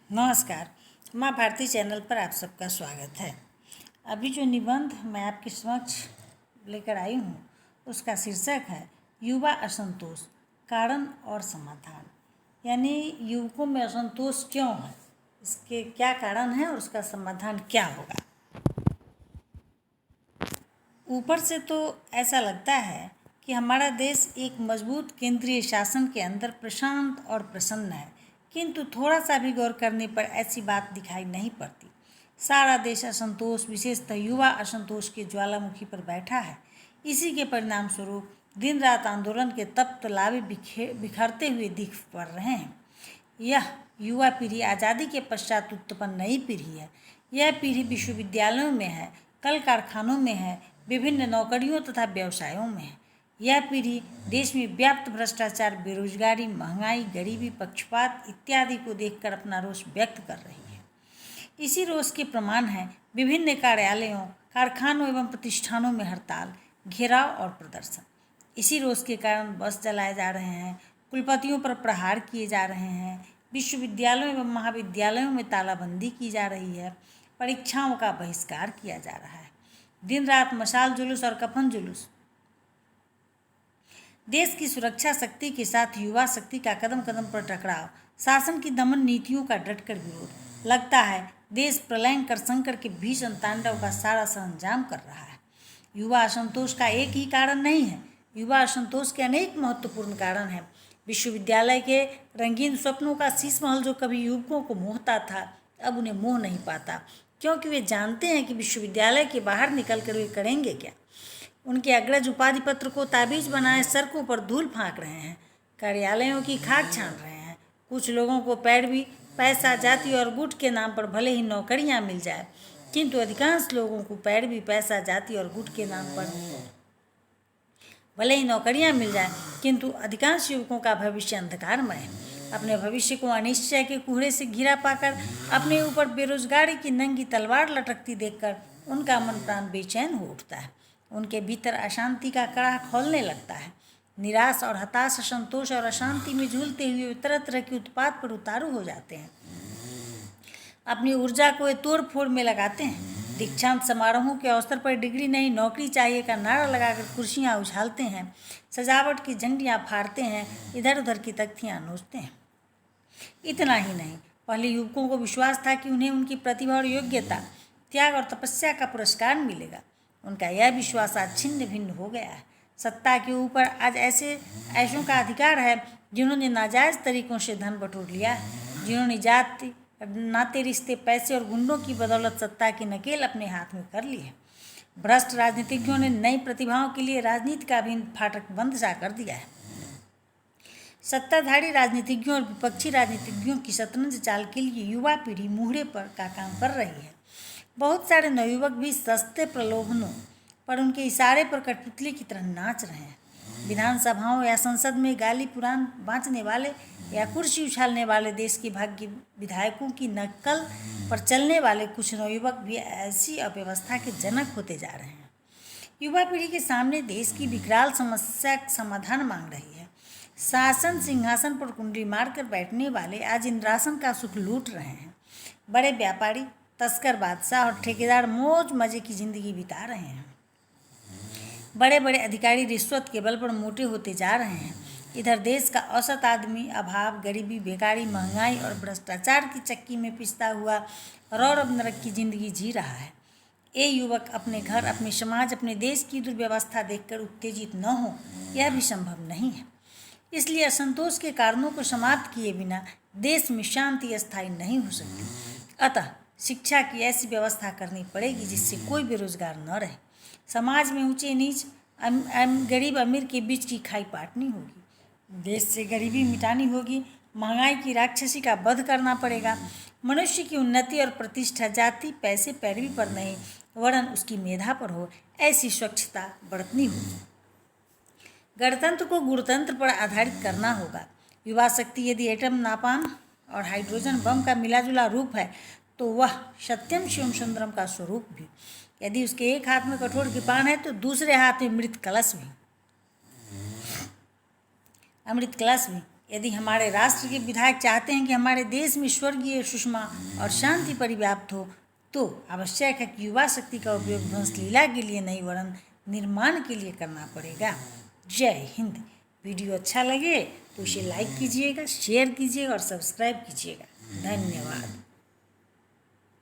नमस्कार। माँ भारती चैनल पर आप सबका स्वागत है। अभी जो निबंध मैं आपके समक्ष लेकर आई हूँ उसका शीर्षक है युवा असंतोष, कारण और समाधान। यानी युवकों में असंतोष क्यों है, इसके क्या कारण हैं और उसका समाधान क्या होगा। ऊपर से तो ऐसा लगता है कि हमारा देश एक मजबूत केंद्रीय शासन के अंदर प्रशांत और प्रसन्न है, किंतु थोड़ा सा भी गौर करने पर ऐसी बात दिखाई नहीं पड़ती। सारा देश असंतोष, विशेषतः युवा असंतोष के ज्वालामुखी पर बैठा है। इसी के परिणाम स्वरूप दिन रात आंदोलन के तप्त लावे बिखरते हुए दिख पड़ रहे हैं। यह युवा पीढ़ी आज़ादी के पश्चात उत्पन्न नई पीढ़ी है। यह पीढ़ी विश्वविद्यालयों में है, कल कारखानों में है, विभिन्न नौकरियों तथा व्यवसायों में है। यह पीढ़ी देश में व्याप्त भ्रष्टाचार, बेरोजगारी, महंगाई, गरीबी, पक्षपात इत्यादि को देखकर अपना रोष व्यक्त कर रही है। इसी रोष के प्रमाण हैं विभिन्न कार्यालयों, कारखानों एवं प्रतिष्ठानों में हड़ताल, घेराव और प्रदर्शन। इसी रोष के कारण बस जलाए जा रहे हैं, कुलपतियों पर प्रहार किए जा रहे हैं, विश्वविद्यालयों एवं महाविद्यालयों में तालाबंदी की जा रही है, परीक्षाओं का बहिष्कार किया जा रहा है। दिन रात मशाल जुलूस और कफन जुलूस। देश की सुरक्षा शक्ति के साथ युवा शक्ति का कदम कदम पर टकराव, शासन की दमन नीतियों का डटकर विरोध। लगता है देश प्रलयंकर संकट के भीषण तांडव का सारा सरंजाम कर रहा है। युवा असंतोष का एक ही कारण नहीं है, युवा असंतोष के अनेक महत्वपूर्ण कारण हैं। विश्वविद्यालय के रंगीन स्वप्नों का शीश महल जो कभी युवकों को मोहता था, अब उन्हें मोह नहीं पाता, क्योंकि वे जानते हैं कि विश्वविद्यालय के बाहर निकल कर वे करेंगे क्या। उनके अग्रज उपाधि पत्र को ताबीज बनाए सड़कों पर धूल फाँक रहे हैं, कार्यालयों की खाक छान रहे हैं। कुछ लोगों को पैरवी, पैसा, जाति और गुट के नाम पर भले ही नौकरियां मिल जाए, किंतु अधिकांश लोगों को पैरवी, पैसा, जाति और गुट के नाम पर भले ही नौकरियां मिल जाए, किंतु अधिकांश युवकों का भविष्य अंधकारमय है। अपने भविष्य को अनिश्चय के कुहरे से घिरा पाकर अपने ऊपर बेरोजगारी की नंगी तलवार लटकती देखकर उनका मन प्राण बेचैन हो उठता है। उनके भीतर अशांति का कड़ा खोलने लगता है। निराश और हताश, असंतोष और अशांति में झूलते हुए तरह तरह के उत्पात पर उतारू हो जाते हैं। अपनी ऊर्जा को तोड़ फोड़ में लगाते हैं। दीक्षांत समारोहों के अवसर पर डिग्री नहीं नौकरी चाहिए का नारा लगाकर कुर्सियां उछालते हैं, सजावट की झंडियां फाड़ते हैं, इधर उधर की तख्तियां नोचते हैं। इतना ही नहीं, पहले युवकों को विश्वास था कि उन्हें उनकी प्रतिभा और योग्यता, त्याग और तपस्या का पुरस्कार मिलेगा। उनका यह विश्वास आज छिन्न भिन्न हो गया है। सत्ता के ऊपर आज ऐसों का अधिकार है जिन्होंने नाजायज़ तरीकों से धन बटोर लिया है, जिन्होंने जाति, नाते, रिश्ते, पैसे और गुंडों की बदौलत सत्ता की नकेल अपने हाथ में कर ली है। भ्रष्ट राजनीतिज्ञों ने नई प्रतिभाओं के लिए राजनीति का भी फाटक बंद सा कर दिया है। सत्ताधारी राजनीतिज्ञों और विपक्षी राजनीतिज्ञों की शतरंज चाल के लिए युवा पीढ़ी मुहरे पर का काम कर रही है। बहुत सारे नवयुवक भी सस्ते प्रलोभनों पर उनके इशारे पर कठपुतली की तरह नाच रहे हैं। विधानसभाओं या संसद में गाली पुराण बाँचने वाले या कुर्सी उछालने वाले देश के भाग्य विधायकों की नकल पर चलने वाले कुछ नवयुवक भी ऐसी अव्यवस्था के जनक होते जा रहे हैं। युवा पीढ़ी के सामने देश की विकराल समस्या का समाधान मांग रही है। शासन सिंहासन पर कुंडली मारकर बैठने वाले आज इंद्रासन का सुख लूट रहे हैं। बड़े व्यापारी, तस्कर, बादशाह और ठेकेदार मौज मजे की जिंदगी बिता रहे हैं। बड़े बड़े अधिकारी रिश्वत के बल पर मोटे होते जा रहे हैं। इधर देश का औसत आदमी अभाव, गरीबी, बेकारी, महंगाई और भ्रष्टाचार की चक्की में पिसता हुआ रौरव नरक की जिंदगी जी रहा है। ये युवक अपने घर, अपने समाज, अपने देश की दुर्व्यवस्था देखकर उत्तेजित न हो, यह भी संभव नहीं है। इसलिए असंतोष के कारणों को समाप्त किए बिना देश में शांति स्थायी नहीं हो सकती। अतः शिक्षा की ऐसी व्यवस्था करनी पड़ेगी जिससे कोई बेरोजगार न रहे। समाज में ऊंचे नीच, गरीब अमीर के बीच की खाई पाटनी होगी। देश से गरीबी मिटानी होगी। महंगाई की राक्षसी का वध करना पड़ेगा। मनुष्य की उन्नति और प्रतिष्ठा जाति, पैसे, पैरवी पर नहीं वरन उसकी मेधा पर हो, ऐसी स्वच्छता बरतनी होगी। गणतंत्र को गुणतंत्र पर आधारित करना होगा। युवा शक्ति यदि एटम, नापान और हाइड्रोजन बम का मिलाजुला रूप है तो वह सत्यम शिवम सुंदरम का स्वरूप भी। यदि उसके एक हाथ में कठोर कृपाण है तो दूसरे हाथ में अमृत कलश भी। यदि हमारे राष्ट्र के विधायक चाहते हैं कि हमारे देश में स्वर्गीय सुषमा और शांति परिव्याप्त हो, तो आवश्यक है कि युवा शक्ति का उपयोग ध्वंसलीला के लिए नहीं वरन निर्माण के लिए करना पड़ेगा। जय हिंद। वीडियो अच्छा लगे तो इसे लाइक कीजिएगा, शेयर कीजिएगा और सब्सक्राइब कीजिएगा। धन्यवाद।